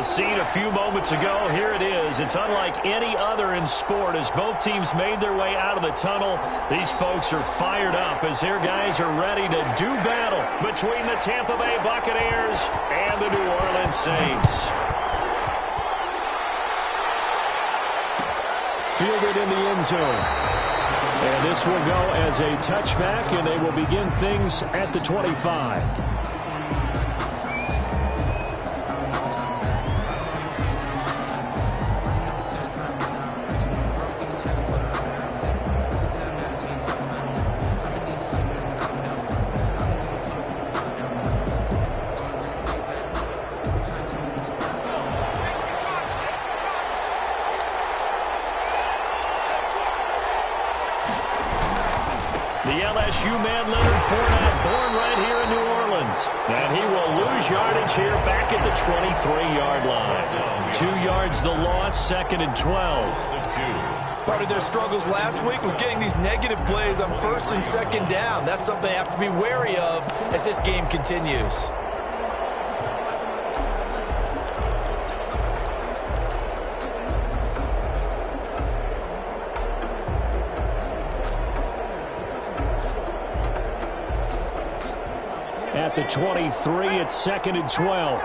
Seen a few moments ago, here it is. It's unlike any other in sport as both teams made their way out of the tunnel. These folks are fired up as their guys are ready to do battle between the Tampa Bay Buccaneers and the New Orleans Saints. Fielded in the end zone. And this will go as a touchback, and they will begin things at the 25. The LSU man Leonard Fournette, born right here in New Orleans. And he will lose yardage here back at the 23-yard line. 2 yards the loss, 2nd and 12. Part of their struggles last week was getting these negative plays on 1st and 2nd down. That's something they have to be wary of as this game continues. At the 23, it's 2nd and 12.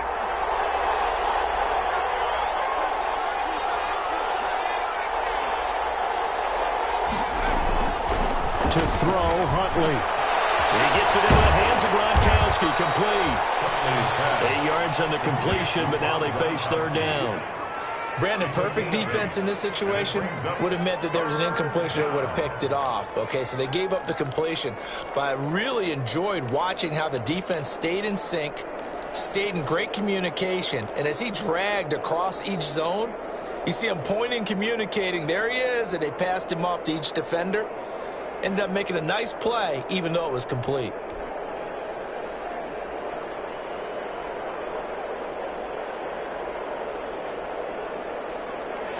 To throw, Huntley. He gets it into the hands of Gronkowski, complete. 8 yards on the completion, but now they face 3rd down. Brandon, perfect defense in this situation would have meant that there was an incompletion that would have picked it off. Okay, so they gave up the completion. But I really enjoyed watching how the defense stayed in sync, stayed in great communication. And as he dragged across each zone, you see him pointing, communicating. There he is, and they passed him off to each defender. Ended up making a nice play, even though it was complete.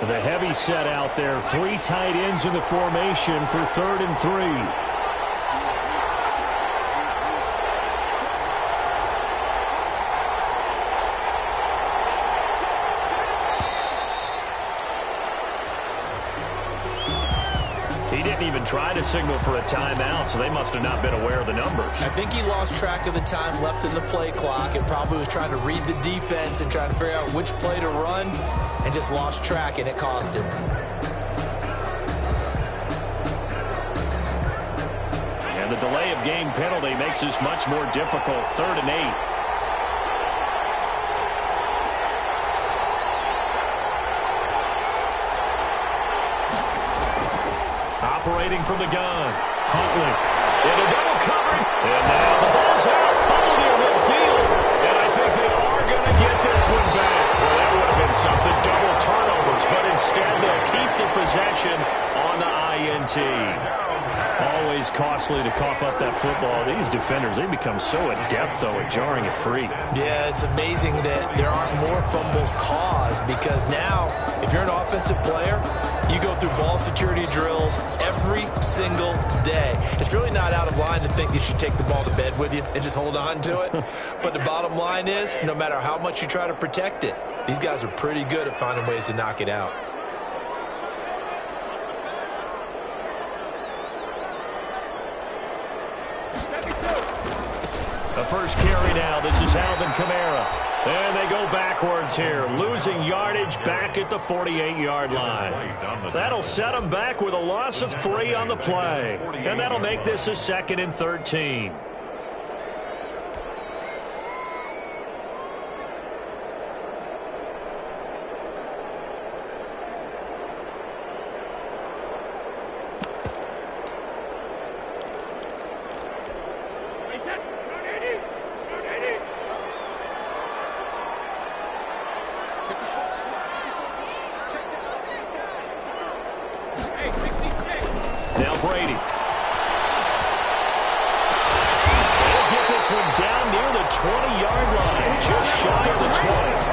The heavy set out there. 3 tight ends in the formation for 3rd and 3. He didn't even try to signal for a timeout, so they must have not been aware of the numbers. I think he lost track of the time left in the play clock and probably was trying to read the defense and trying to figure out which play to run and just lost track, and it cost him. And the delay of game penalty makes this much more difficult. 3rd and 8. Operating from the gun. Huntley in a double coverage. And now the ball's out. Fumble near midfield. And I think they are going to get this one back. Well, that would have been something. Double turnovers. But instead they'll keep the possession on the INT. Always costly to cough up that football. These defenders, they become so adept, though, at jarring it free. Yeah, it's amazing that there aren't more fumbles caused because now, if you're an offensive player, you go through ball security drills every single day. It's really not out of line to think you should take the ball to bed with you and just hold on to it. But the bottom line is, no matter how much you try to protect it, these guys are pretty good at finding ways to knock it out. The first carry now. This is Alvin Kamara. And they go backwards here, losing yardage back at the 48-yard line. That'll set them back with a loss of 3 on the play. And that'll make this a 2nd and 13. Now Brady. They'll get this one down near the 20-yard line, just shy of the 20.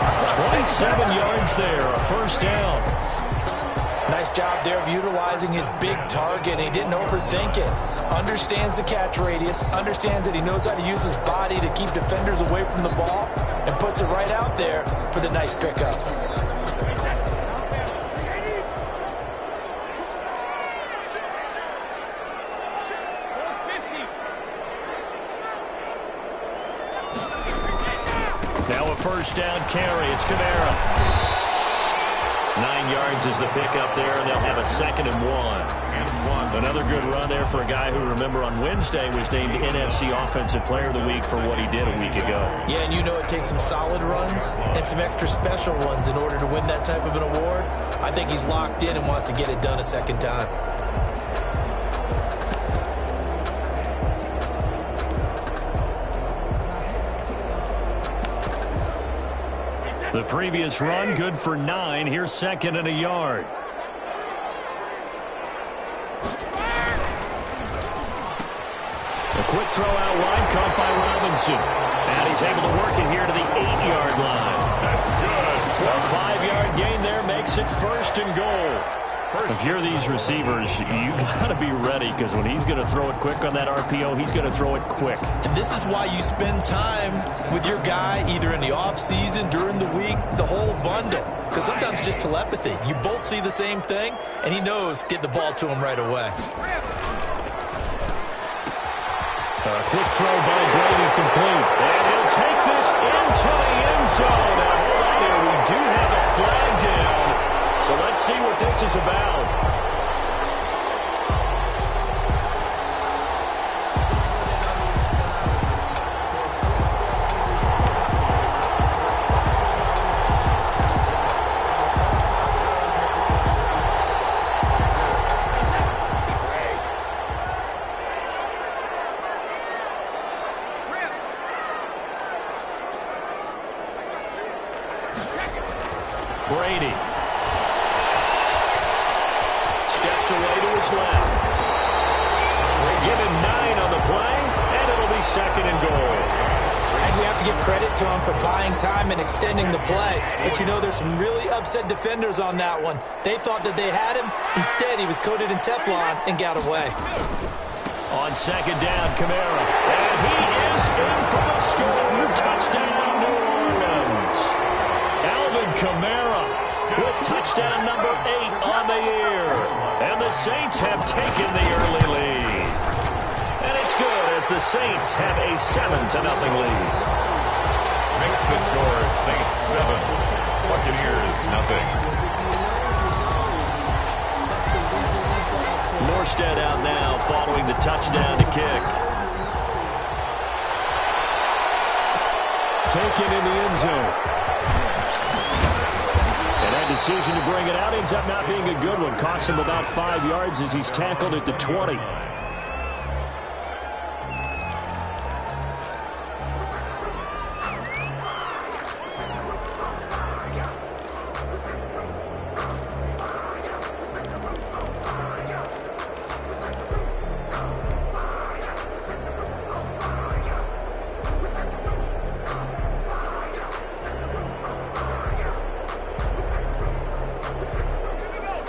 27 yards there, a 1st down. Nice job there of utilizing his big target. He didn't overthink it. understands the catch radius, understands that he knows how to use his body to keep defenders away from the ball, and puts it right out there for the nice pickup. Now a first down carry. It's Kamara. 9 yards is the pickup there, and they'll have a 2nd and 1. Another good run there for a guy who, remember, on Wednesday was named NFC Offensive Player of the Week for what he did a week ago. Yeah, and you know it takes some solid runs and some extra special ones in order to win that type of an award. I think he's locked in and wants to get it done a second time. The previous run, good for 9. Here's 2nd and a yard. A quick throw out wide, caught by Robinson. And he's able to work it here to the 8-yard line. That's good. A 5-yard gain there makes it 1st and goal. If you're these receivers, you got to be ready, because when he's going to throw it quick on that RPO, he's going to throw it quick. And this is why you spend time with your guy either in the offseason, during the week, the whole bundle. Because sometimes it's just telepathy. You both see the same thing, and he knows get the ball to him right away. A quick throw by Brady, complete. And he'll take this into the end zone. Now, hold on here. We do have a flag down. So let's see what this is about. Brady steps away to his left. Give him 9 on the play, and it'll be 2nd and goal. And we have to give credit to him for buying time and extending the play. But you know, there's some really upset defenders on that one. They thought that they had him. Instead, he was coated in Teflon and got away. On 2nd down, Kamara. And he is in for the score. Touchdown, New Orleans. Alvin Kamara with touchdown number 8 on the year. And the Saints have taken the early lead. And it's good as the Saints have a 7-0 lead. Makes the score Saints 7, Buccaneers 0. Morstead out now following the touchdown to kick. Taken in the end zone. And that decision to bring it out ends up not being a good one. Cost him about 5 yards as he's tackled at the 20.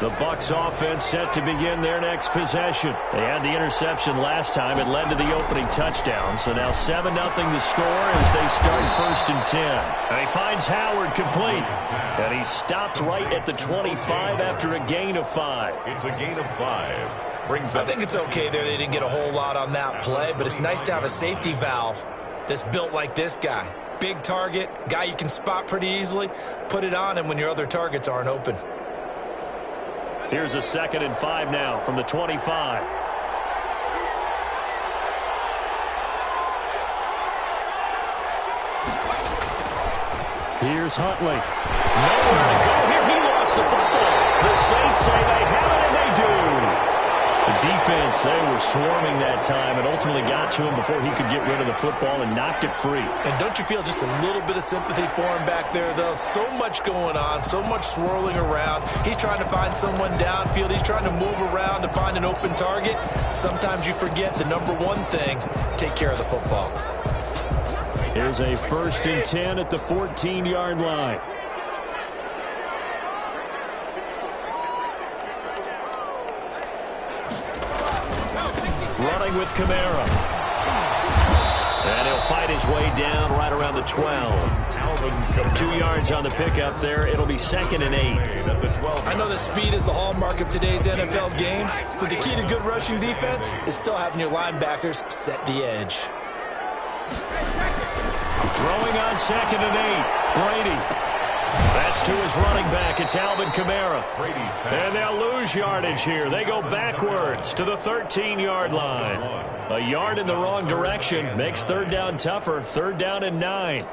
The Bucks offense set to begin their next possession. They had the interception last time. It led to the opening touchdown. So now 7-0 to score as they start 1st and 10. And he finds Howard complete. And he stopped right at the 25 after a gain of 5. It's a gain of 5. Brings I think it's okay there. They didn't get a whole lot on that play, but it's nice to have a safety valve that's built like this guy. Big target, guy you can spot pretty easily. Put it on him when your other targets aren't open. Here's a 2nd and 5 now from the 25. Here's Huntley. Nowhere to go here. He lost the football. The Saints say they have it, and they do. The defense, they were swarming that time and ultimately got to him before he could get rid of the football and knocked it free. And don't you feel just a little bit of sympathy for him back there, though? So much going on, so much swirling around. He's trying to find someone downfield. He's trying to move around to find an open target. Sometimes you forget the number one thing, take care of the football. Here's a 1st and 10 at the 14-yard line. running with Kamara. And he'll fight his way down right around the 12. 2 yards on the pickup there. It'll be 2nd and 8. I know that speed is the hallmark of today's NFL game, but the key to good rushing defense is still having your linebackers set the edge. Throwing on 2nd and 8. Brady. That's to his running back. It's Alvin Kamara. And they'll lose yardage here. They go backwards to the 13-yard line. A yard in the wrong direction makes 3rd down tougher. 3rd down and 9.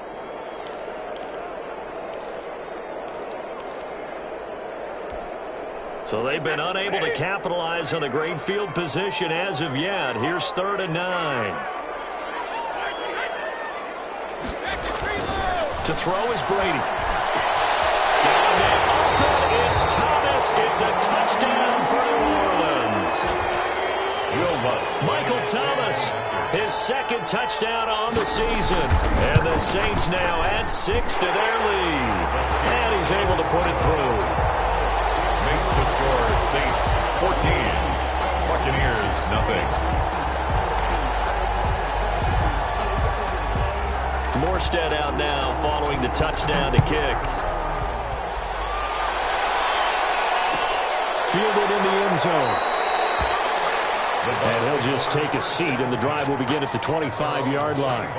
So they've been unable to capitalize on the great field position as of yet. Here's 3rd and 9. To throw is Brady. It's Thomas. It's a touchdown for New Orleans. Michael Thomas, his 2nd touchdown on the season. And the Saints now add 6 to their lead. And he's able to put it through. Makes the score Saints 14. Buccaneers nothing. Morstead out now following the touchdown to kick. Fielded in the end zone. And he'll just take a seat, and the drive will begin at the 25-yard line.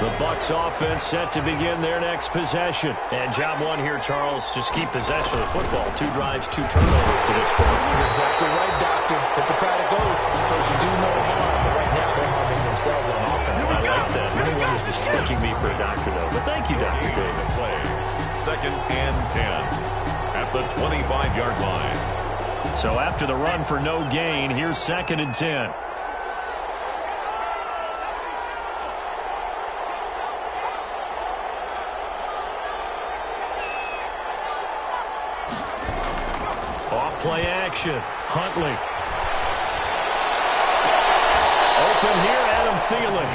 The Bucks offense set to begin their next possession. And job one here, Charles, just keep possession of the football. 2 drives, 2 turnovers to this point. You're exactly right, Doctor. Hippocratic oath. First, do no harm. But right now, they're harming themselves on offense. I like that. Everyone is mistaking me for a doctor, though. But thank you, Dr. Davis. 2nd and 10 at the 25-yard line. So after the run for no gain, here's 2nd and 10. Off-play action. Huntley. Open here, Adam Thielen.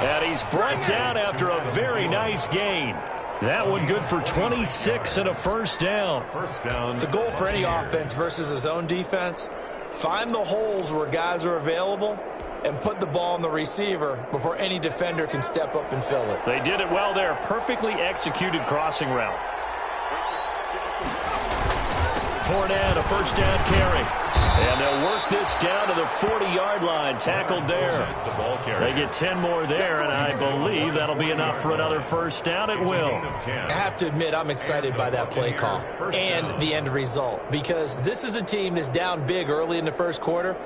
And he's brought down after a very nice gain. That one good for 26 and a 1st down. The goal for any offense versus his own defense, find the holes where guys are available and put the ball on the receiver before any defender can step up and fill it. They did it well there. Perfectly executed crossing route. Fournette, a 1st down carry. And they'll work this down to the 40-yard line. Tackled there. They get 10 more there, and I believe that'll be enough for another 1st down. It will. I have to admit, I'm excited by that play call and the end result, because this is a team that's down big early in the 1st quarter,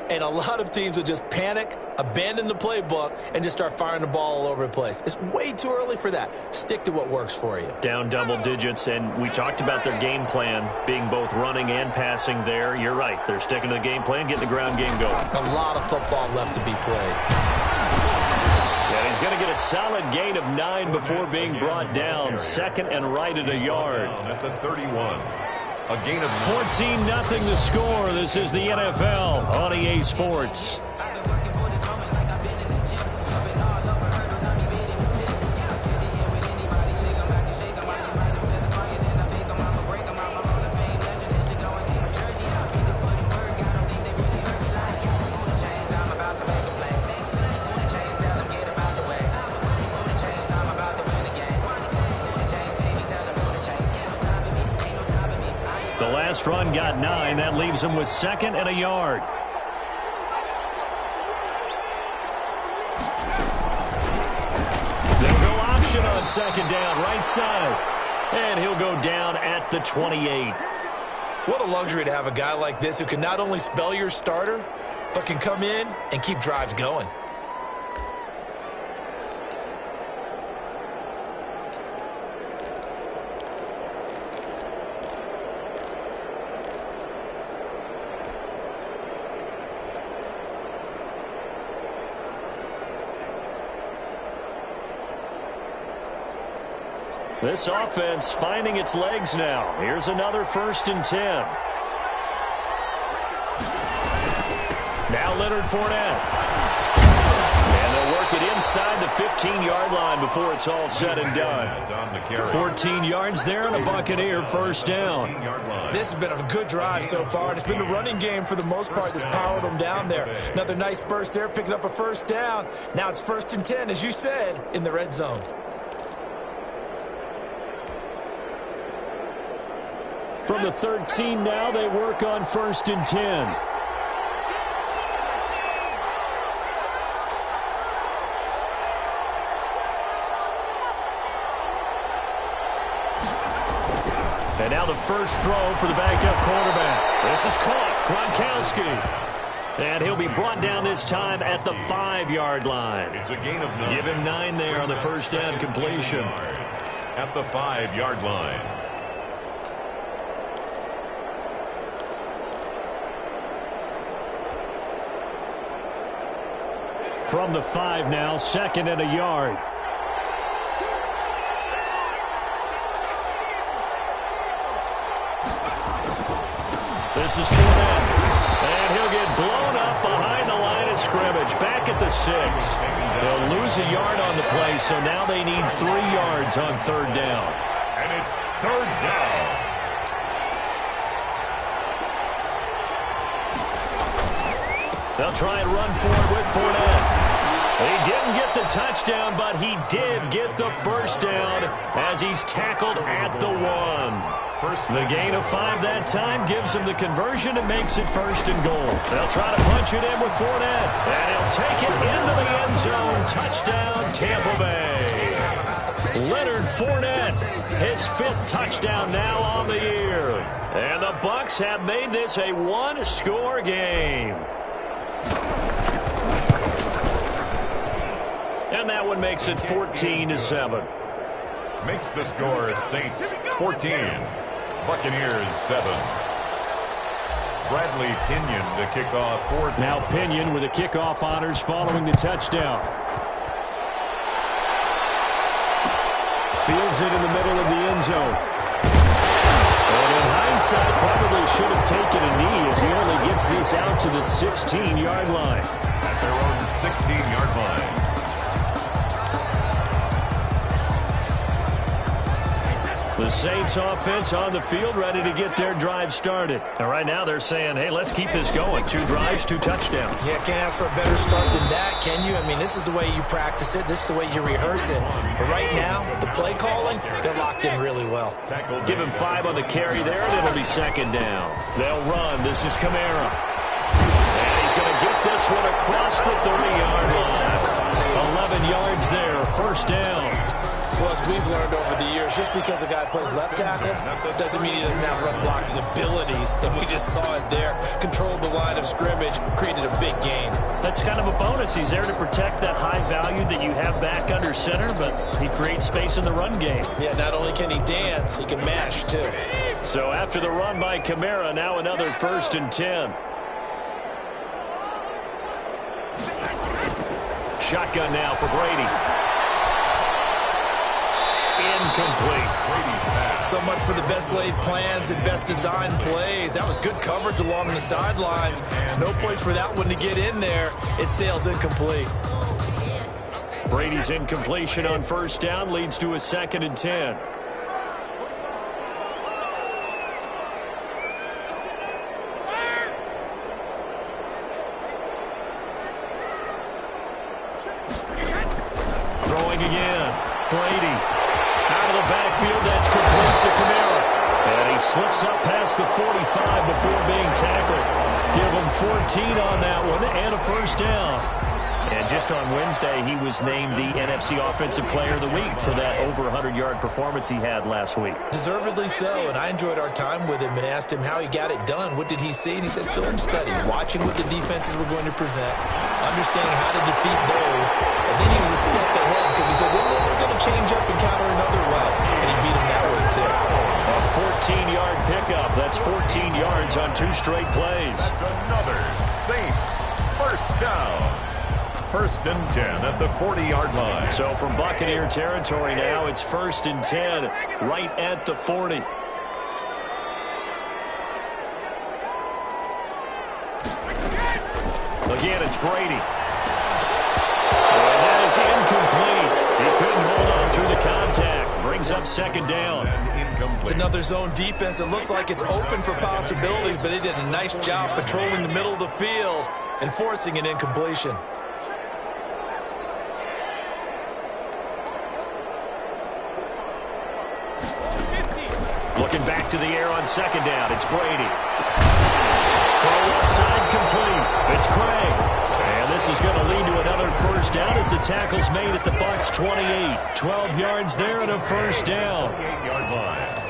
and a lot of teams will just panic, abandon the playbook, and just start firing the ball all over the place. It's way too early for that. Stick to what works for you. Down double digits, and we talked about their game plan being both running and passing there. You're right. They're sticking to the game plan, getting the ground game going. A lot of football left to be played. And he's going to get a solid gain of 9 before being brought down. 2nd and right at a yard. At the 31. A gain of 14-0 the score. This is the NFL on EA Sports. Last run got 9. That leaves him with 2nd and a yard. They'll go option on 2nd down, right side. And he'll go down at the 28. What a luxury to have a guy like this who can not only spell your starter, but can come in and keep drives going. This offense finding its legs now. Here's another 1st and 10. Now Leonard Fournette. And they'll work it inside the 15-yard line before it's all said and done. 14 yards there and a Buccaneer first down. This has been a good drive so far. It's been the running game for the most part that's powered them down there. Another nice burst there, picking up a first down. Now it's 1st and 10, as you said, in the red zone. From the 13 now, they work on 1st and 10. And now the first throw for the backup quarterback. This is caught. Gronkowski. And he'll be brought down this time at the 5-yard line. It's a gain of 9. Give him 9 there on the first down completion. At the 5-yard line. From the 5 now, 2nd and a yard. This is Fournette, and he'll get blown up behind the line of scrimmage, back at the 6. They'll lose a yard on the play, so now they need 3 yards on 3rd down. And it's 3rd down. They'll try and run for it with Fournette. He didn't get the touchdown, but he did get the first down as he's tackled at the 1. The gain of 5 that time gives him the conversion and makes it 1st and goal. They'll try to punch it in with Fournette, and he'll take it into the end zone. Touchdown, Tampa Bay. Leonard Fournette, his 5th touchdown now on the year. And the Bucks have made this a 1-score game. And that one makes it 14-7. Makes the score Saints 14. Buccaneers 7. Bradley Pinion to kick off for now Pinion with the kickoff honors following the touchdown. Fields it in the middle of the end zone. And in hindsight, probably should have taken a knee as he only gets this out to the 16-yard line. At their own 16-yard line. The Saints offense on the field ready to get their drive started. And right now they're saying, hey, let's keep this going. 2 drives, 2 touchdowns. Yeah, can't ask for a better start than that, can you? I mean, this is the way you practice it. This is the way you rehearse it. But right now, the play calling, they're locked in really well. Give him 5 on the carry there, and it'll be 2nd down. They'll run. This is Kamara. And he's going to get this one across the 30-yard line. 11 yards there, 1st down. Well, as we've learned over the years, just because a guy plays left tackle doesn't mean he doesn't have run blocking abilities. And we just saw it there. Controlled the line of scrimmage, created a big gain. That's kind of a bonus. He's there to protect that high value that you have back under center, but he creates space in the run game. Yeah, not only can he dance, he can mash, too. So after the run by Kamara, now another 1st and 10. Shotgun now for Brady. Incomplete. So much for the best laid plans and best designed plays. That was good coverage along the sidelines. No place for that one to get in there. It sails incomplete. Brady's incompletion on 1st down leads to a 2nd and 10. Throwing again. Brady. Out of the backfield, that's complete to Kamara. And he slips up past the 45 before being tackled. Give him 14 on that one and a 1st down. And just on Wednesday, he was named the NFC Offensive Player of the Week for that over 100-yard performance he had last week. Deservedly so, and I enjoyed our time with him and asked him how he got it done. What did he see? And he said film study, watching what the defenses were going to present, understanding how to defeat those, and then he was a step ahead because he said, well, we're going to change up and counter another way, and he beat him that way, too. A 14-yard pickup. That's 14 yards on 2 straight plays. That's another Saints 1st down. 1st and 10 at the 40-yard line. So from Buccaneer territory now, it's 1st and 10 right at the 40. Again, it's Brady. And that is incomplete. second down. It's another zone defense. It looks like it's open for possibilities, but they did a nice job patrolling the middle of the field and forcing an incompletion. Looking back to the air on second down. It's Brady. Throw left side complete. It's Craig. And this is going to lead to another first down as the tackle's made at the Bucks 28. 12 yards there and a first down. 8-yard line.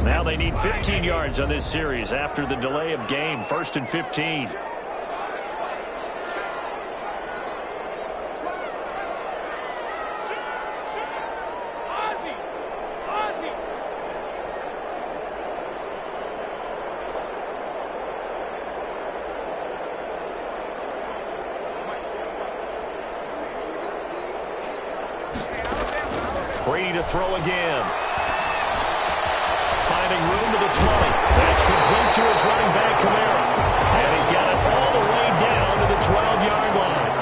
Now they need 15 yards on this series after the delay of game. 1st and 15. Brady to throw again. Finding room to the 20. That's complete to his running back, Kamara. And he's got it all the way down to the 12-yard line.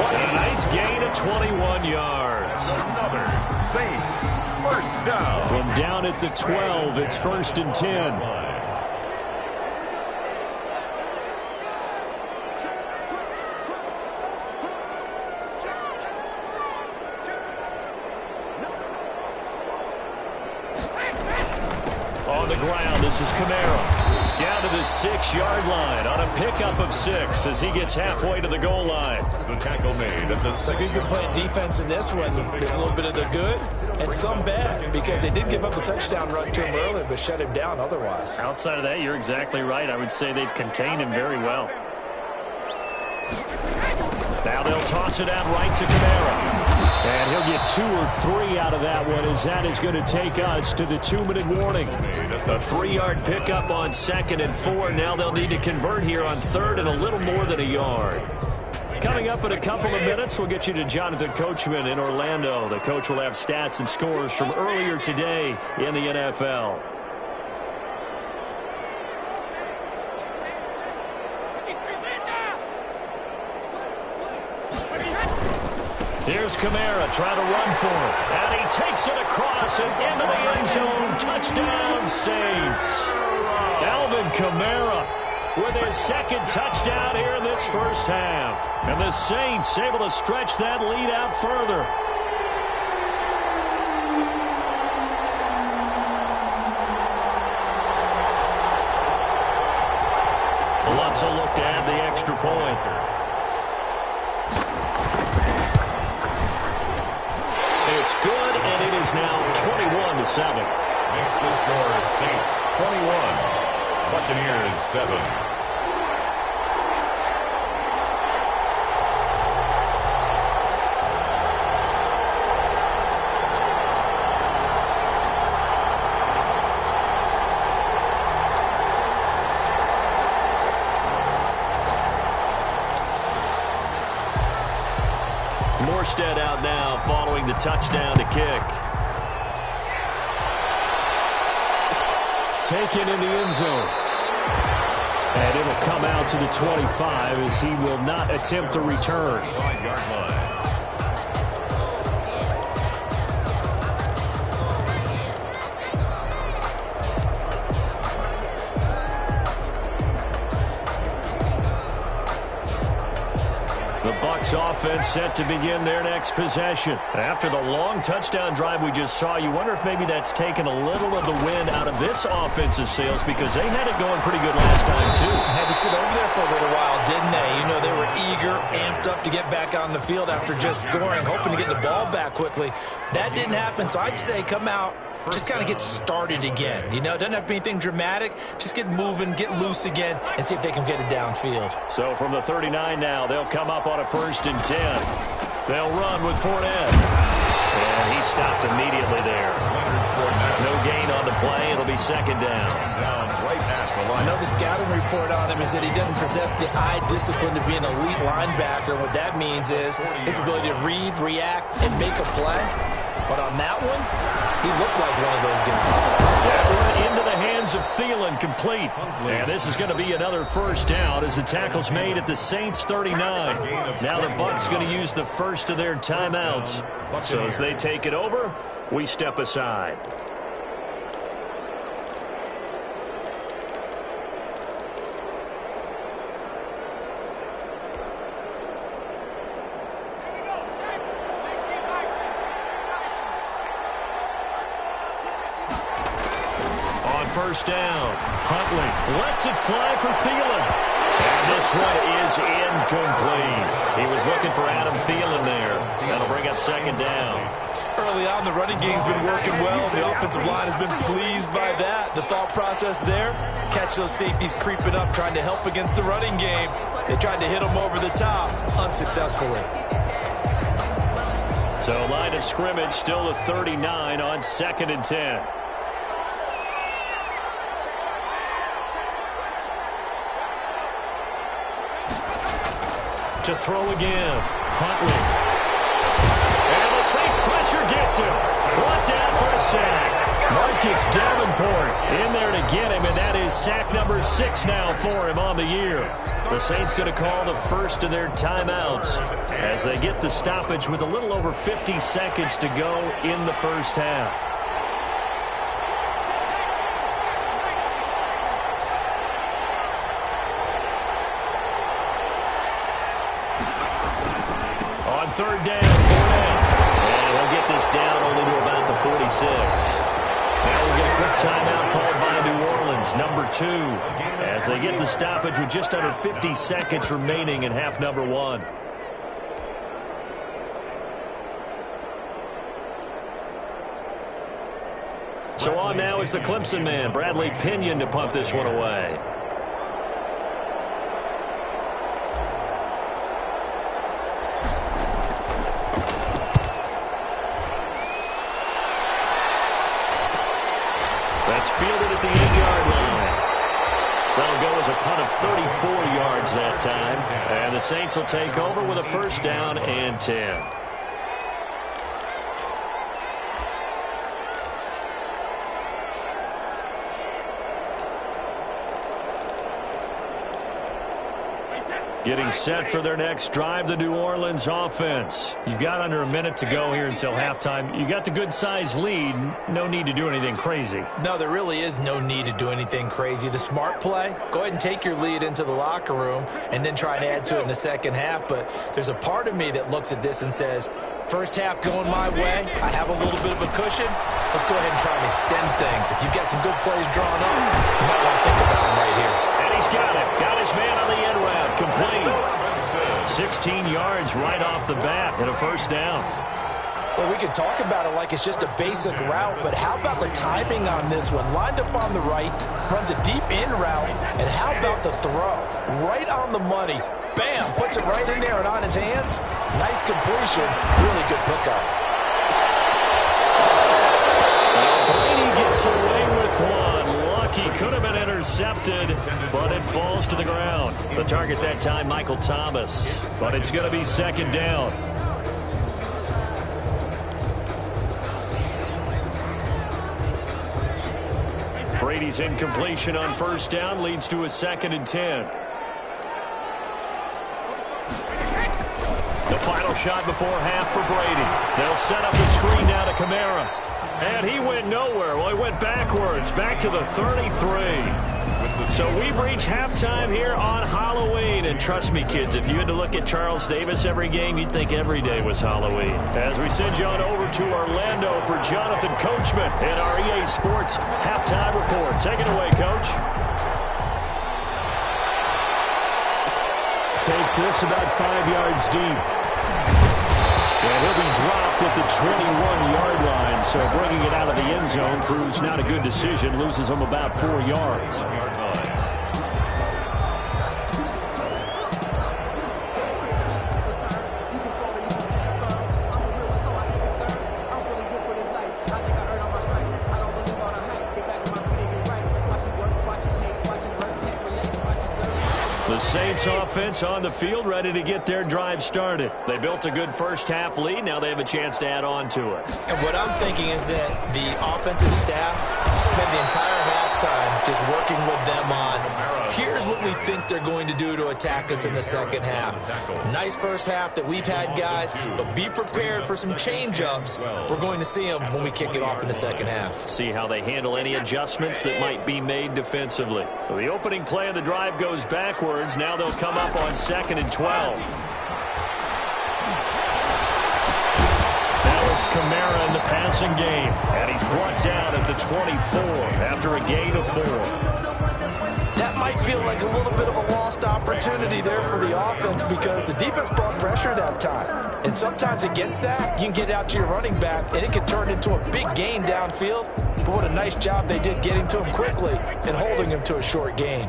What a nice gain of 21 yards. Another Saints first down. From down at the 12, it's 1st and 10. On the ground, this is Kamara. Down to the 6-yard line on a pickup of 6 as he gets halfway to the goal line. The tackle made at the 6. So if you've been playing defense in this one, there's a little bit of the good and some bad, because they did give up the touchdown run to him earlier, but shut him down otherwise. Outside of that, you're exactly right. I would say they've contained him very well. Now they'll toss it out right to Kamara. And he'll get 2 or 3 out of that one, as that is going to take us to the 2-minute warning. A 3-yard pickup on 2nd and 4. Now they'll need to convert here on 3rd and a little more than a yard. Coming up in a couple of minutes, we'll get you to Jonathan Coachman in Orlando. The coach will have stats and scores from earlier today in the NFL. Here's Kamara trying to run for him. And he takes it across and into the end zone. Touchdown, Saints. Alvin Kamara with his 2nd touchdown here in this first half. And the Saints able to stretch that lead out further. Lots of look to add the extra point. It's good, and it is now 21-7. Makes the score Saints 21, Buccaneers 7. Morstead out now following the touchdown to kick. Taken in the end zone. And it'll come out to the 25 as he will not attempt a return. 5-yard line. The Bucks offense set to begin their next possession. After the long touchdown drive we just saw, you wonder if maybe that's taken a little of the wind out of this offensive sails, because they had it going pretty good last time, too. Had to sit over there for a little while, didn't they? You know, they were eager, amped up to get back on the field after just scoring, hoping to get the ball back quickly. That didn't happen, so I'd say come out just kind of get started again. You know, doesn't have to be anything dramatic. Just get moving, get loose again, and see if they can get it downfield. So from the 39 now, they'll come up on a 1st and 10. They'll run with Fournette. And he stopped immediately there. No gain on the play. It'll be 2nd down. I know the scouting report on him is that he doesn't possess the eye discipline to be an elite linebacker. What that means is his ability to read, react, and make a play. But on that one, he looked like one of those guys. That one into the hands of Thielen, complete. And this is going to be another 1st down as the tackle's made at the Saints 39. Now the Bucks going to use the first of their timeouts. So as they take it over, we step aside. On 1st down, Huntley lets it fly for Thielen. And this one is incomplete. He was looking for Adam Thielen there. That'll bring up 2nd down. Early on, the running game's been working well. The offensive line has been pleased by that. The thought process there, catch those safeties creeping up, trying to help against the running game. They tried to hit them over the top, unsuccessfully. So line of scrimmage still the 39 on 2nd and 10. To throw again, Huntley. And the Saints pressure gets him. Brought down for a sack. Marcus Davenport in there to get him, and that is sack number 6 now for him on the year. The Saints going to call the first of their timeouts as they get the stoppage with a little over 50 seconds to go in the 1st half. On 3rd down, Fournette. And he'll get this down only to about the 46. Now we'll get a quick timeout called by New Orleans, number 2, as they get the stoppage with just under 50 seconds remaining in half number 1. So on now is the Clemson man, Bradley Pinion, to punt this one away. That's fielded at the 8-yard line. That'll go as a punt of 34 yards that time. And the Saints will take over with a 1st down and 10. Getting set for their next drive, the New Orleans offense. You've got under a minute to go here until halftime. You got the good-sized lead. No need to do anything crazy. No, there really is no need to do anything crazy. The smart play, go ahead and take your lead into the locker room and then try and add to it in the 2nd half. But there's a part of me that looks at this and says, 1st half going my way, I have a little bit of a cushion. Let's go ahead and try and extend things. If you've got some good plays drawn up, you might want to think about them right here. And he's got it. Got his man on the end route. Complete. 16 yards right off the bat and a 1st down. Well, we can talk about it like it's just a basic route, but how about the timing on this one? Lined up on the right, runs a deep in route, and how about the throw? Right on the money. Bam! Puts it right in there and on his hands. Nice completion. Really good pickup. Brady gets away with one. Lucky could have been intercepted, but it falls to the ground. The target that time, Michael Thomas. But it's going to be 2nd down. Brady's incompletion on 1st down leads to a 2nd and 10. The final shot before half for Brady. They'll set up the screen now to Kamara. And he went nowhere. Well, he went backwards, back to the 33. So we've reached halftime here on Halloween. And trust me, kids, if you had to look at Charles Davis every game, you'd think every day was Halloween. As we send you on over to Orlando for Jonathan Coachman in our EA Sports Halftime Report. Take it away, Coach. Takes this about 5 yards deep. And he'll be dropped at the 21-yard line. So bringing it out of the end zone proves not a good decision. Loses him about 4 yards. The Saints offense on the field, ready to get their drive started. They built a good first-half lead. Now they have a chance to add on to it. And what I'm thinking is that the offensive staff spent the entire halftime just working with them on, here's what we think they're going to do to attack us in the second half. Nice first half that we've had, guys, but be prepared for some change-ups. We're going to see them when we kick it off in the second half. See how they handle any adjustments that might be made defensively. So the opening play of the drive goes backwards. Now they'll come up on 2nd and 12. Now it's Kamara in the passing game. And he's brought down at the 24 after a gain of 4. That might feel like a little bit of a lost opportunity there for the offense because the defense brought pressure that time. And sometimes against that, you can get out to your running back, and it can turn into a big gain downfield. But what a nice job they did getting to him quickly and holding him to a short gain.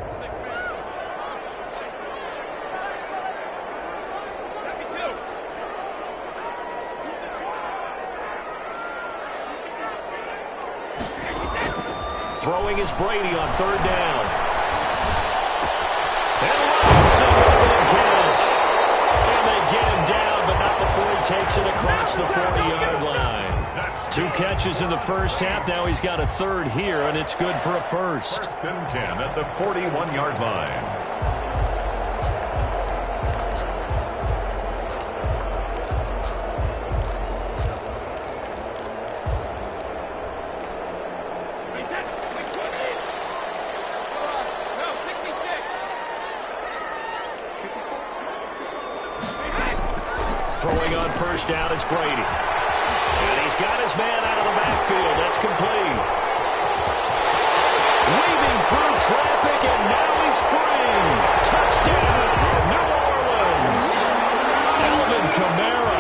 Throwing is Brady on 3rd down. And Robinson with a catch. And they get him down, but not before he takes it across the 40-yard line. 2 catches in the first half. Now he's got a 3rd here, and it's good for a first. 1st and 10 at the 41-yard line. Throwing on 1st down is Brady. And he's got his man out of the backfield. That's complete. Weaving through traffic, and now he's free. Touchdown, New Orleans. Alvin Kamara,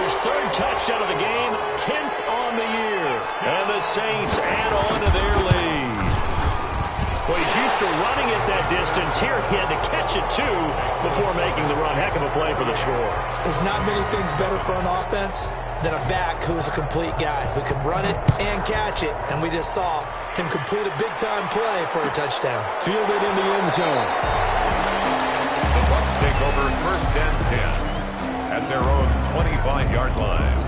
his 3rd touchdown of the game, 10th on the year. And the Saints add on to their lead. Well, he's used to running it that distance. Here he had to catch it, too, before making the run. Heck of a play for the score. There's not many things better for an offense than a back who is a complete guy, who can run it and catch it. And we just saw him complete a big-time play for a touchdown. Fielded in the end zone. The Bucks take over 1st and 10 at their own 25-yard line.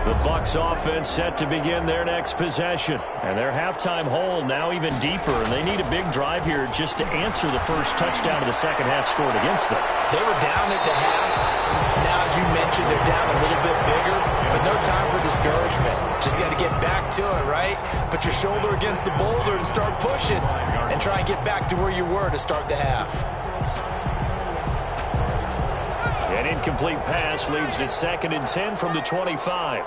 The Bucks offense set to begin their next possession. And their halftime hole now even deeper. And they need a big drive here just to answer the first touchdown of the second half scored against them. They were down at the half. Now, as you mentioned, they're down a little bit bigger. But no time for discouragement. Just got to get back to it, right? Put your shoulder against the boulder and start pushing. And try and get back to where you were to start the half. An incomplete pass leads to 2nd and 10 from the 25.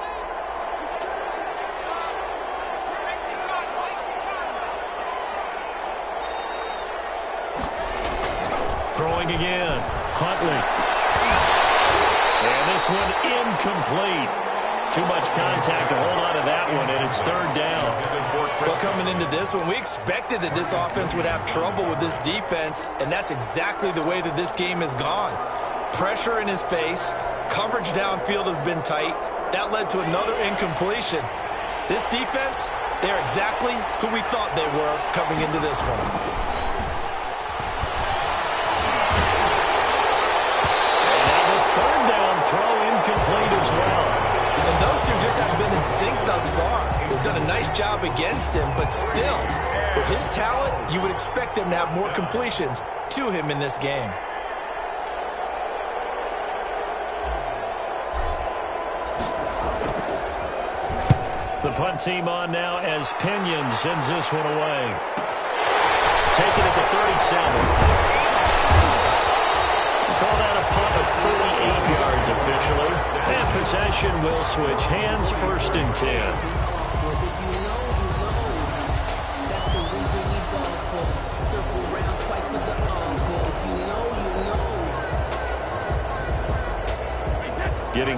Throwing again. Huntley. And this one incomplete. Too much contact to hold on to that one, and it's 3rd down. Well, coming into this one, we expected that this offense would have trouble with this defense, and that's exactly the way that this game has gone. Pressure in his face. Coverage downfield has been tight. That led to another incompletion. This defense, they're exactly who we thought they were coming into this one. And the 3rd down throw incomplete as well. And those two just haven't been in sync thus far. They've done a nice job against him, but still, with his talent, you would expect them to have more completions to him in this game. The punt team on now as Pinion sends this one away. Taken at the 37. Call that a punt of 38 yards officially. And possession will switch hands, 1st and 10.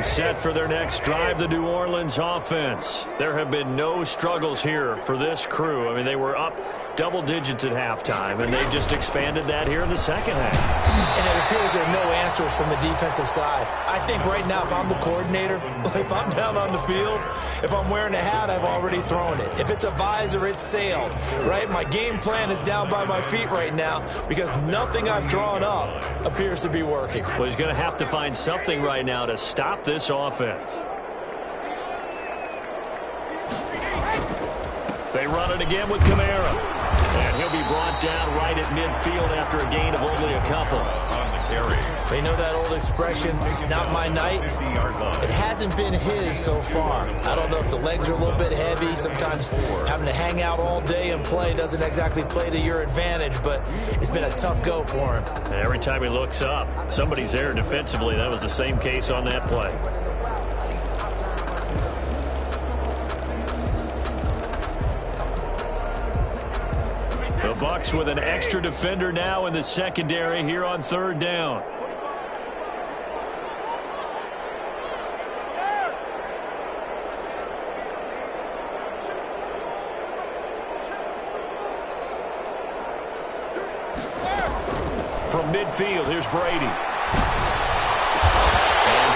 set for their next drive, the New Orleans offense. There have been no struggles here for this crew. I mean, they were up double digits at halftime, and they just expanded that here in the second half. And it appears there are no answers from the defensive side. I think right now, if I'm the coordinator, if I'm down on the field, if I'm wearing a hat, I've already thrown it. If it's a visor, it's sailed, right? My game plan is down by my feet right now because nothing I've drawn up appears to be working. Well, he's going to have to find something right now to stop this offense. They run it again with Kamara. And he'll be brought down right at midfield after a gain of only a couple. On the carry. They know that old expression, it's not my night. It hasn't been his so far. I don't know if the legs are a little bit heavy. Sometimes having to hang out all day and play doesn't exactly play to your advantage, but it's been a tough go for him. And every time he looks up, somebody's there defensively. That was the same case on that play. The Bucks with an extra defender now in the secondary here on third down. From midfield, here's Brady. And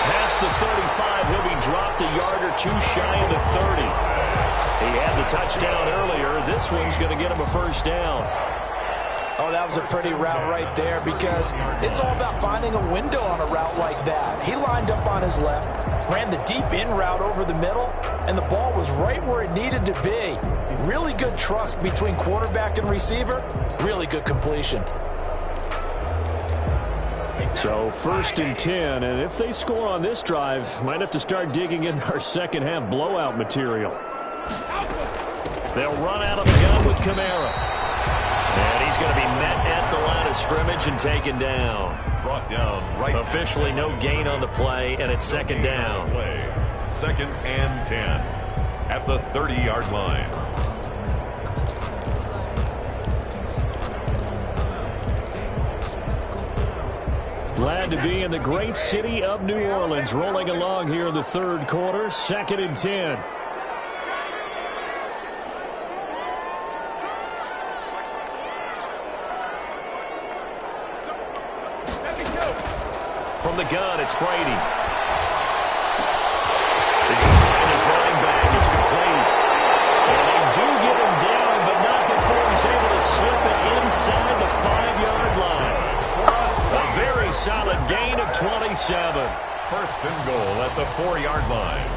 past the 35, he'll be dropped a yard or two shy of the 30. He had the touchdown earlier. This one's going to get him a first down. Oh, that was a pretty route right there because it's all about finding a window on a route like that. He lined up on his left, ran the deep in route over the middle, and the ball was right where it needed to be. Really good trust between quarterback and receiver. Really good completion. So 1st and 10, and if they score on this drive, might have to start digging in our second half blowout material. They'll run out of the gun with Kamara. And he's going to be met at the line of scrimmage and taken down. Brought down right. Officially no gain on the play, and it's second down. Play. 2nd and 10 at the 30-yard line. Glad to be in the great city of New Orleans, rolling along here in the third quarter, 2nd and 10. From the gun, it's Brady. He's going to find his running back. It's complete. And they do get him down, but not before he's able to slip it inside the 5-yard line. A very solid gain of 27. 1st and goal at the 4-yard line.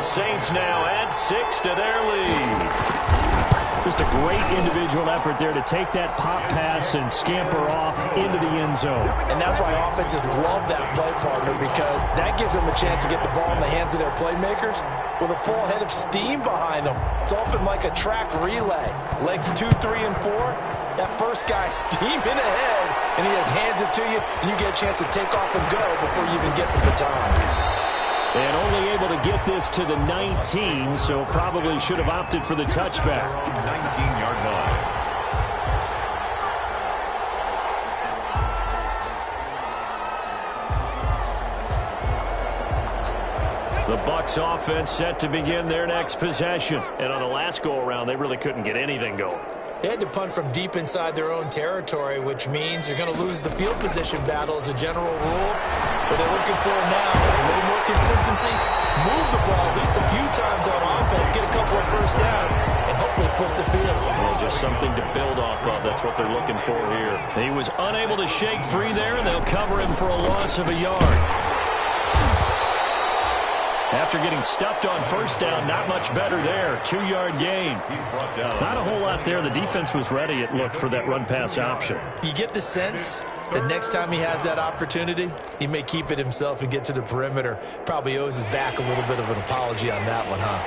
Saints now add 6 to their lead. Just a great individual effort there to take that pop pass and scamper off into the end zone. And that's why offenses love that play partner because that gives them a chance to get the ball in the hands of their playmakers with a full head of steam behind them. It's often like a track relay. Legs 2, 3, and 4. That first guy steaming ahead, and he has hands it to you, and you get a chance to take off and go before you even get the baton. And only able to get this to the 19, so probably should have opted for the touchback. 19-yard line. The Bucks offense set to begin their next possession. And on the last go-around, they really couldn't get anything going. They had to punt from deep inside their own territory, which means you're going to lose the field position battle as a general rule. What they're looking for now is a little more consistency, move the ball at least a few times on offense, get a couple of first downs, and hopefully flip the field. Well, just something to build off of. That's what they're looking for here. He was unable to shake free there, and they'll cover him for a loss of a yard. After getting stuffed on first down, not much better there. 2-yard gain. Not a whole lot there. The defense was ready, it looked, for that run-pass option. You get the sense that next time he has that opportunity, he may keep it himself and get to the perimeter. Probably owes his back a little bit of an apology on that one, huh?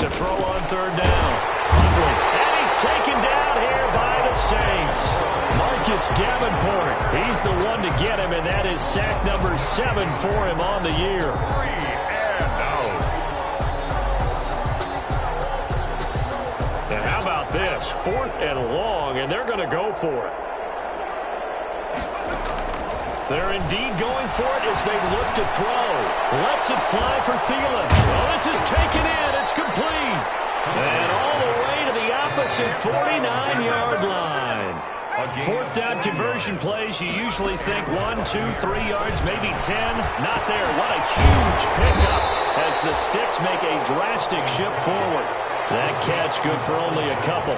to throw on third down. Huntley, and he's taken down here by the Saints. Marcus Davenport, he's the one to get him, and that is sack number 7 for him on the year. 3 and out. And how about this? 4th and long, and they're going to go for it. They're indeed going for it as they look to throw. Lets it fly for Thielen. Well, this is taken in. It's complete. And all the way to the opposite 49-yard line. 4th down conversion plays, you usually think 1, 2, 3 yards, maybe 10. Not there. What a huge pickup as the Sticks make a drastic shift forward. That catch good for only a couple.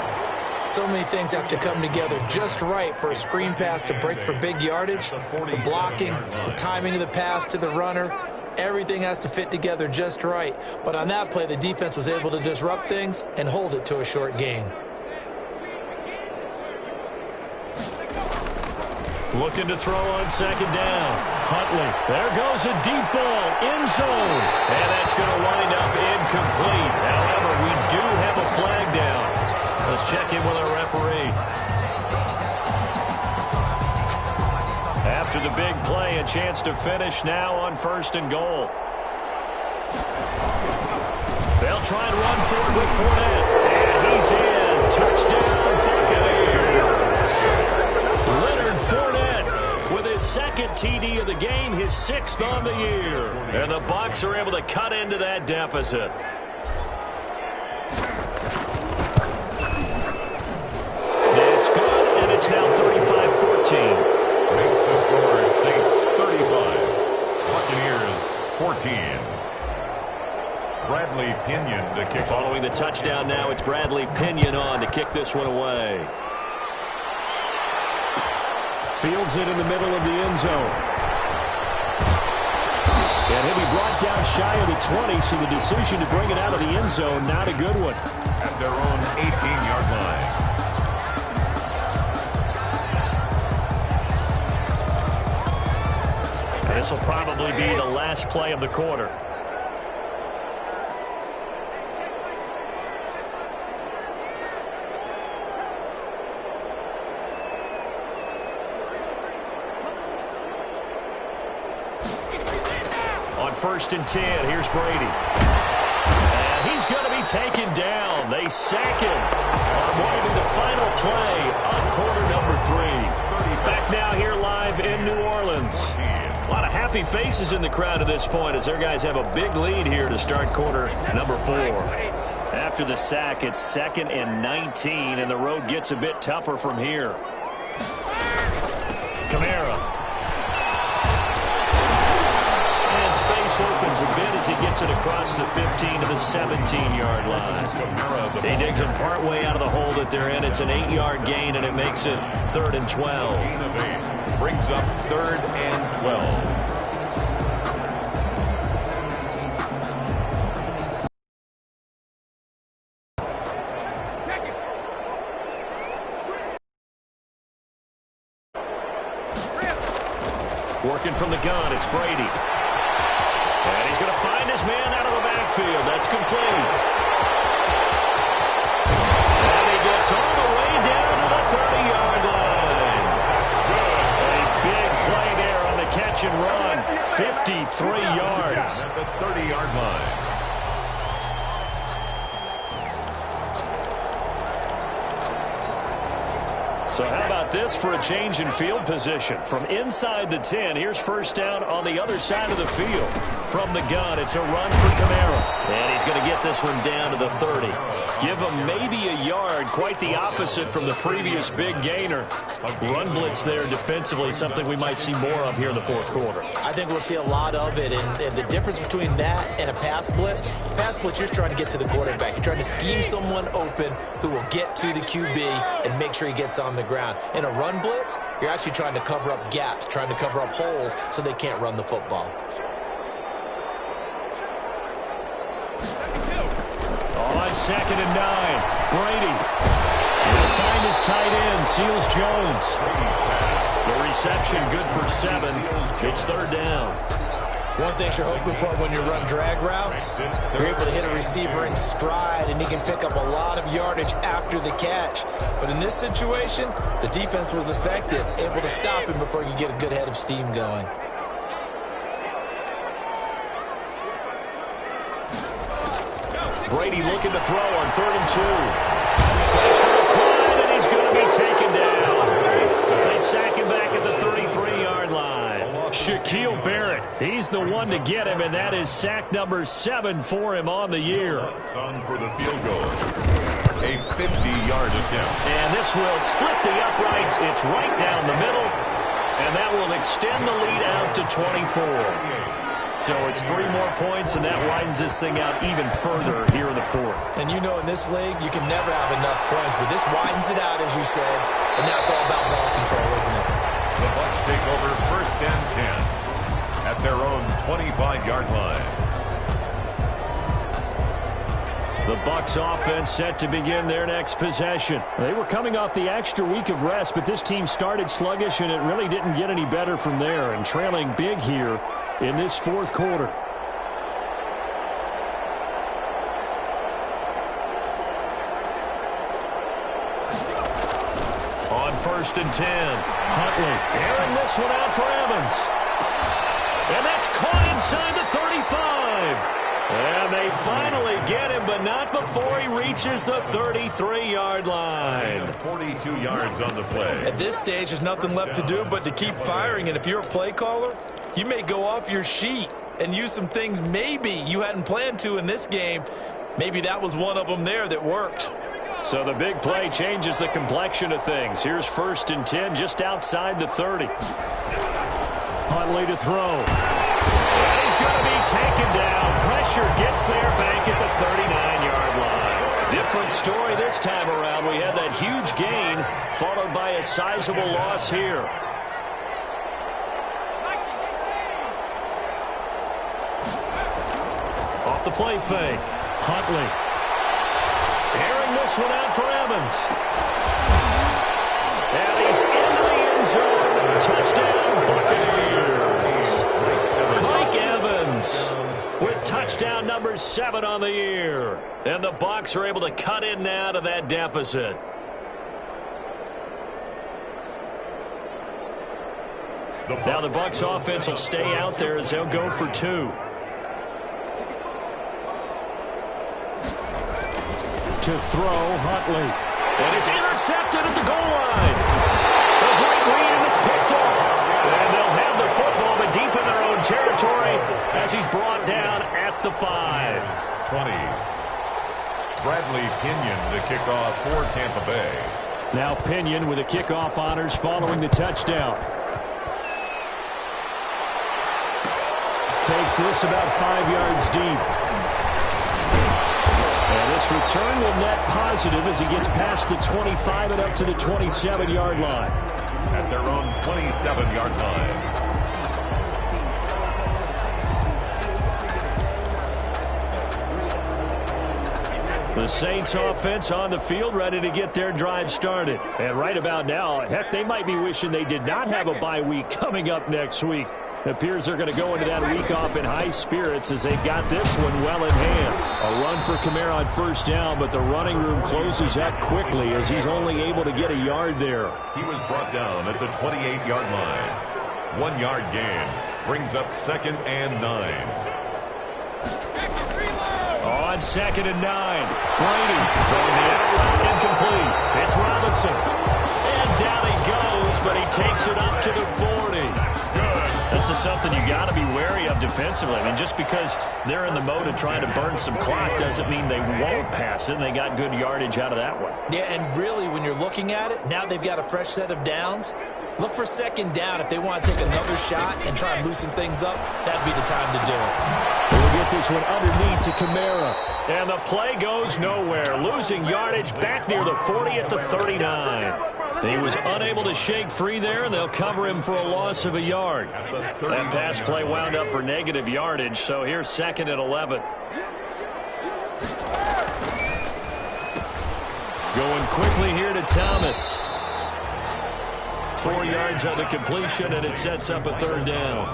So many things have to come together just right for a screen pass to break for big yardage. The blocking, the timing of the pass to the runner, everything has to fit together just right. But on that play, the defense was able to disrupt things and hold it to a short gain. Looking to throw on second down. Huntley, there goes a deep ball, end zone. And that's going to wind up incomplete. However, we do have a flag down. Let's check in with our referee. After the big play, a chance to finish now on 1st and goal. They'll try and run forward with Fournette. And he's in. Touchdown, Buccaneers. Leonard Fournette with his 2nd TD of the game, his 6th on the year. And the Bucs are able to cut into that deficit. It's now 35-14. Makes the score Saints 35. Buccaneers 14. Bradley Pinion to kick. Following the touchdown now, it's Bradley Pinion on to kick this one away. Fields it in the middle of the end zone. And he'll be brought down shy of the 20, so the decision to bring it out of the end zone, not a good one. At their own 18-yard line. This will probably be the last play of the quarter. On 1st and 10, here's Brady. And he's going to be taken down. They sack him on what will be the final play of quarter number 3. Back now here live in New Orleans. A lot of happy faces in the crowd at this point as their guys have a big lead here to start quarter number 4. After the sack, it's 2nd and 19, and the road gets a bit tougher from here. Kamara. And space opens a bit as he gets it across the 15 to the 17-yard line. He digs him partway out of the hole that they're in. It's an 8-yard gain, and it makes it 3rd and 12. Brings up 3rd and 12. Working from the gun, it's Brady. And he's going to find his man out of the backfield. That's complete. And he gets all the way down to the 30-yard line. Play there on the catch and run. 53 yards. At the 30-yard line. So how about this for a change in field position? From inside the 10, here's 1st down on the other side of the field. From the gun, it's a run for Kamara. And he's going to get this one down to the 30. Give him maybe a yard, quite the opposite from the previous big gainer. Run blitz there defensively, something we might see more of here in the 4th quarter. I think we'll see a lot of it, and the difference between that and a pass blitz, you're just trying to get to the quarterback. You're trying to scheme someone open who will get to the QB and make sure he gets on the ground. In a run blitz, you're actually trying to cover up gaps, trying to cover up holes so they can't run the football. On 2nd and 9, Brady will find his tight end, Seals Jones. The reception good for 7. It's 3rd down. One thing you're hoping for when you run drag routes, you're able to hit a receiver in stride, and he can pick up a lot of yardage after the catch. But in this situation, the defense was effective, able to stop him before he could get a good head of steam going. Brady looking to throw on 3rd and 2. Pressure applied, and he's going to be taken down. They sack him back at the 33-yard line. Shaquille Barrett, he's the one to get him, and that is sack number 7 for him on the year. On for the field goal. A 50-yard attempt. And this will split the uprights. It's right down the middle, and that will extend the lead out to 24. So it's 3 more points, and that widens this thing out even further here in the 4th. And you know in this league, you can never have enough points, but this widens it out, as you said, and now it's all about ball control, isn't it? The Bucks take over 1st and 10 at their own 25-yard line. The Bucks offense set to begin their next possession. They were coming off the extra week of rest, but this team started sluggish, and it really didn't get any better from there, and trailing big here in this 4th quarter. On 1st and 10, Huntley airing this one out for Evans. And that's caught inside the 35. And they finally get him, but not before he reaches the 33-yard line. 42 yards on the play. At this stage, there's nothing left to do but to keep firing, and if you're a play caller, you may go off your sheet and use some things maybe you hadn't planned to in this game. Maybe that was one of them there that worked. So the big play changes the complexion of things. Here's 1st and 10 just outside the 30. Huntley to throw. And he's going to be taken down. Pressure gets there back at the 39-yard line. Different story this time around. We had that huge gain followed by a sizable loss here. Off the play fake. Huntley. Airing this one out for Evans. And he's into the end zone. Touchdown, Buccaneers. Mike Evans with touchdown number 7 on the year. And the Bucs are able to cut in now to that deficit. Now the Bucs offense will stay out there as they'll go for 2. To throw, Huntley. And it's intercepted at the goal line. A great read, and it's picked off. And they'll have the football, but deep in their own territory as he's brought down at the 5. 20. Bradley Pinion to kick off for Tampa Bay. Now Pinion with the kickoff honors following the touchdown. Takes this about 5 yards deep. And this return will net positive as he gets past the 25 and up to the 27-yard line. At their own 27-yard line. The Saints offense on the field ready to get their drive started. And right about now, heck, they might be wishing they did not have a bye week coming up next week. It appears they're going to go into that week off in high spirits as they've got this one well in hand. A run for Kamara on 1st down, but the running room closes that quickly as he's only able to get a yard there. He was brought down at the 28-yard line. 1-yard gain brings up 2nd and 9. On 2nd and 9, Brady throwing the out route incomplete. It's Robinson. And down he goes, but he takes it up to the 40. This is something you got to be wary of defensively. I mean, just because they're in the mode of trying to burn some clock doesn't mean they won't pass it, and they got good yardage out of that one. Yeah, and really, when you're looking at it, now they've got a fresh set of downs. Look for 2nd down. If they want to take another shot and try and loosen things up, that'd be the time to do it. We'll get this one underneath to Kamara. And the play goes nowhere. Losing yardage back near the 40 at the 39. He was unable to shake free there, and they'll cover him for a loss of a yard. That pass play wound up for negative yardage, so here's 2nd and 11. Going quickly here to Thomas. 4 yards on the completion, and it sets up a 3rd down.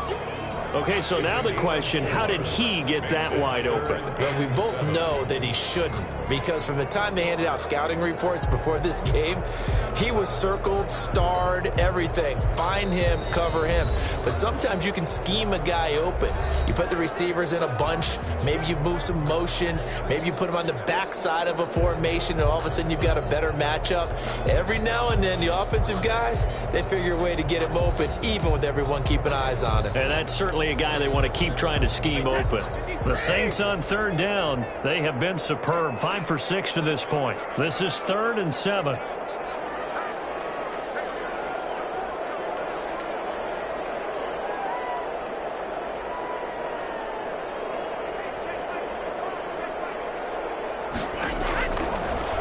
Okay, so now the question, how did he get that wide open? Well, we both know that he shouldn't, because from the time they handed out scouting reports before this game, he was circled, starred, everything. Find him, cover him. But sometimes you can scheme a guy open. You put the receivers in a bunch, maybe you move some motion, maybe you put them on the backside of a formation, and all of a sudden you've got a better matchup. Every now and then, the offensive guys, they figure a way to get him open, even with everyone keeping eyes on him. And that's certainly a guy they want to keep trying to scheme open. The Saints on third down, they have been superb. 5 for 6 to this point. This is 3rd and 7.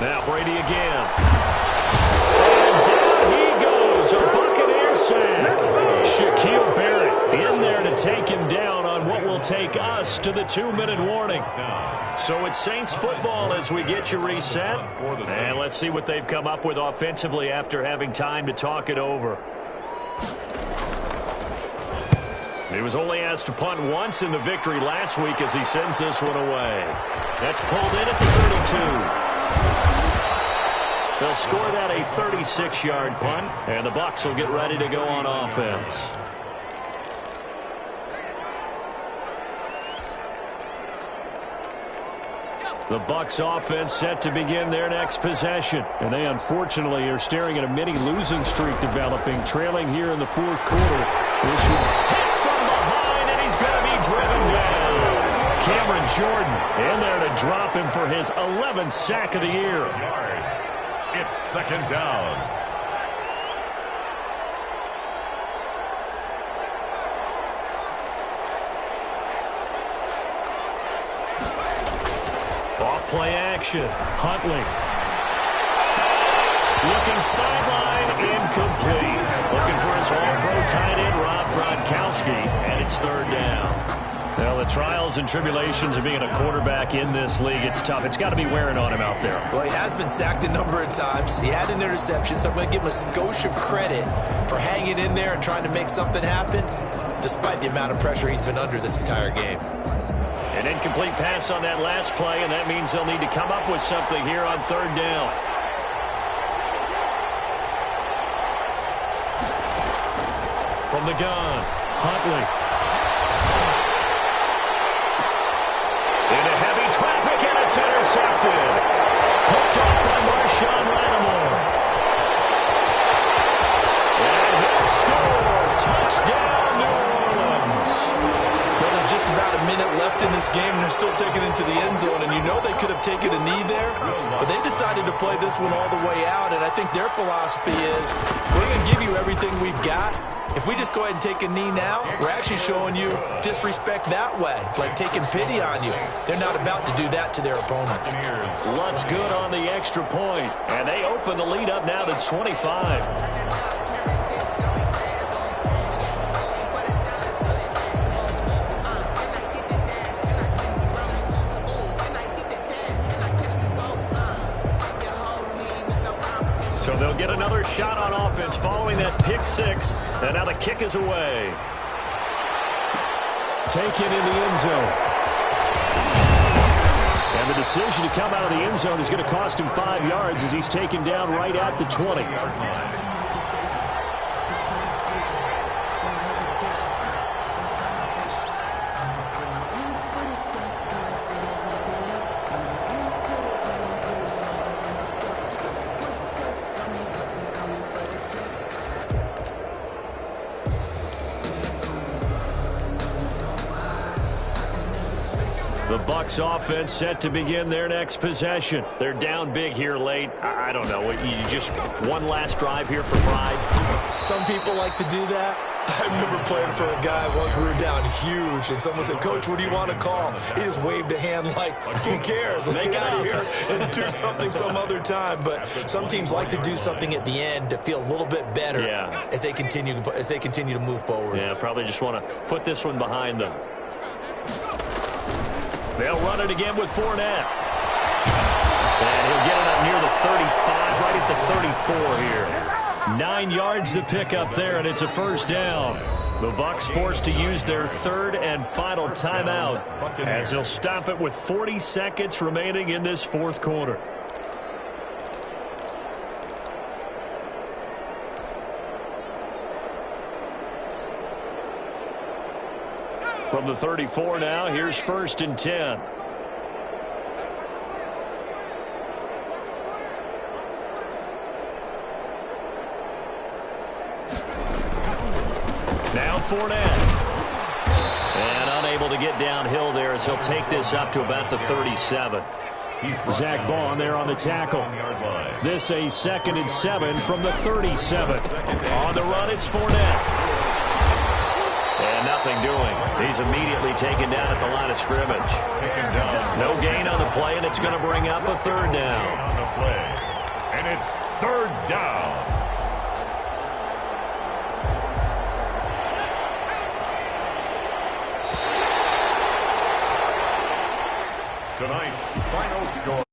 Now Brady again. And down he goes. A Buccaneer sack. Shaquille Barrett in there to take him down on what will take us to the 2-minute warning. So it's Saints football as we get you reset. And let's see what they've come up with offensively after having time to talk it over. He was only asked to punt once in the victory last week as he sends this one away. That's pulled in at the 32. They'll score that a 36-yard punt, and the Bucks will get ready to go on offense. The Bucks offense set to begin their next possession. And they unfortunately are staring at a mini losing streak developing, trailing here in the 4th quarter. This one hit from behind, and he's going to be driven down. Cameron Jordan in there to drop him for his 11th sack of the year. It's 2nd down. Off-play action. Huntley. Looking sideline, incomplete. Looking for his all-pro tight end, Rob Gronkowski, and it's 3rd down. Well, the trials and tribulations of being a quarterback in this league, it's tough. It's got to be wearing on him out there. Well, he has been sacked a number of times. He had an interception, so I'm going to give him a skosh of credit for hanging in there and trying to make something happen, despite the amount of pressure he's been under this entire game. An incomplete pass on that last play, and that means they'll need to come up with something here on 3rd down. From the gun, Huntley. Into heavy traffic, and it's intercepted. Picked off by Marshawn Lattimore. And he'll score. Touchdown, New Orleans. Well, there's just about a minute left in this game, and they're still taking it into the end zone. And you know they could have taken a knee there, but they decided to play this one all the way out. And I think their philosophy is, we're going to give you everything we've got. If we just go ahead and take a knee now, we're actually showing you disrespect that way, like taking pity on you. They're not about to do that to their opponent. Lutz good on the extra point, and they open the lead up now to 25. So they'll get another shot on offense following that pick 6. And now the kick is away. Taken in the end zone. And the decision to come out of the end zone is going to cost him 5 yards as he's taken down right at the 20-yard line. The Bucks offense set to begin their next possession. They're down big here late. I don't know. You just one last drive here for pride. Some people like to do that. I remember playing for a guy once. We were down huge, and someone said, "Coach, what do you want to call?" He just waved a hand like, who cares? Let's get out of here and do something some other time. But some teams like to do something at the end to feel a little bit better as they continue to move forward. Yeah, probably just want to put this one behind them. They'll run it again with Fournette. And he'll get it up near the 35, right at the 34 here. 9 yards to pick up there, and it's a first down. The Bucks forced to use their third and final timeout as they'll stop it with 40 seconds remaining in this fourth quarter. From the 34 now, here's 1st and 10. Now Fournette. And unable to get downhill there as he'll take this up to about the 37. Zach Bond there on the tackle. This a 2nd and 7 from the 37. On the run, it's Fournette. And nothing doing. He's immediately taken down at the line of scrimmage. No gain on the play, and it's going to bring up a 3rd down. On the play. And it's 3rd down. Tonight's final score.